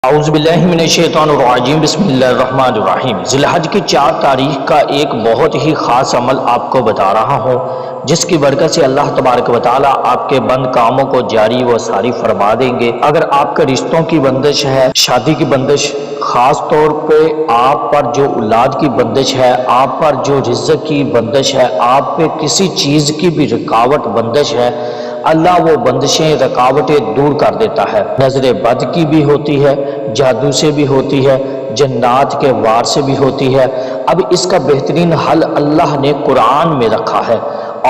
اعوذ باللہ من الشیطان الرجیم بسم اللہ الرحمن الرحیم۔ ذی الحج کی 4 تاریخ کا ایک بہت ہی خاص عمل آپ کو بتا رہا ہوں، جس کی برکت سے اللہ تبارک و تعالیٰ آپ کے بند کاموں کو جاری و ساری فرما دیں گے۔ اگر آپ کے رشتوں کی بندش ہے، شادی کی بندش، خاص طور پہ آپ پر جو اولاد کی بندش ہے، آپ پر جو رزق کی بندش ہے، آپ پہ کسی چیز کی بھی رکاوٹ بندش ہے، اللہ وہ بندشیں رکاوٹیں دور کر دیتا ہے۔ نظر بد کی بھی ہوتی ہے، جادو سے بھی ہوتی ہے، جنات کے وار سے بھی ہوتی ہے۔ اب اس کا بہترین حل اللہ نے قرآن میں رکھا ہے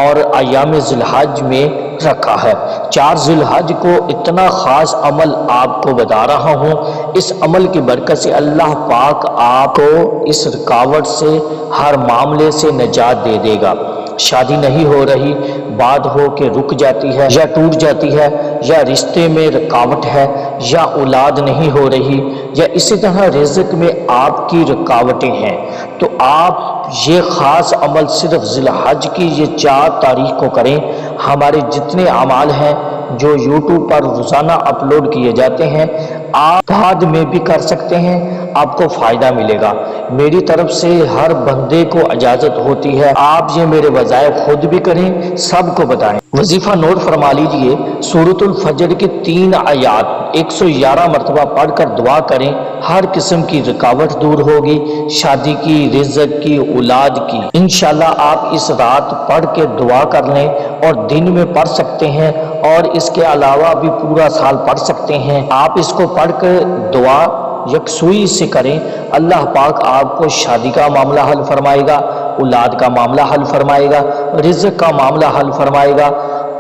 اور ایام ذی الحج میں رکھا ہے۔ 4 ذی الحج کو اتنا خاص عمل آپ کو بتا رہا ہوں، اس عمل کی برکت سے اللہ پاک آپ کو اس رکاوٹ سے، ہر معاملے سے نجات دے دے گا۔ شادی نہیں ہو رہی، بات ہو کہ رک جاتی ہے یا ٹوٹ جاتی ہے، یا رشتے میں رکاوٹ ہے، یا اولاد نہیں ہو رہی، یا اسی طرح رزق میں آپ کی رکاوٹیں ہیں، تو آپ یہ خاص عمل صرف ذی الحج کی یہ 4 تاریخ کو کریں۔ ہمارے جتنے اعمال ہیں جو یوٹیوب پر روزانہ اپلوڈ کیے جاتے ہیں، آپ بعد میں بھی کر سکتے ہیں، آپ کو فائدہ ملے گا۔ میری طرف سے ہر بندے کو اجازت ہوتی ہے، آپ یہ میرے وظائف خود بھی کریں، سب کو بتائیں۔ وظیفہ نوٹ فرما لیجئے، سورۃ الفجر کی 3 آیات 111 مرتبہ پڑھ کر دعا کریں، ہر قسم کی رکاوٹ دور ہوگی، شادی کی، رزق کی، اولاد کی۔ انشاءاللہ آپ اس رات پڑھ کے دعا کر لیں، اور دن میں پڑھ سکتے ہیں، اور اس کے علاوہ بھی پورا سال پڑھ سکتے ہیں۔ آپ اس کو پڑھ کر دعا یکسوئی سے کریں، اللہ پاک آپ کو شادی کا معاملہ حل فرمائے گا، اولاد کا معاملہ حل فرمائے گا، رزق کا معاملہ حل فرمائے گا۔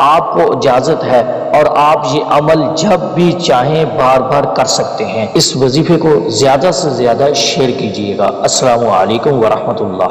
آپ کو اجازت ہے، اور آپ یہ عمل جب بھی چاہیں بار بار کر سکتے ہیں۔ اس وظیفے کو زیادہ سے زیادہ شیئر کیجیے گا۔ السلام علیکم ورحمۃ اللہ۔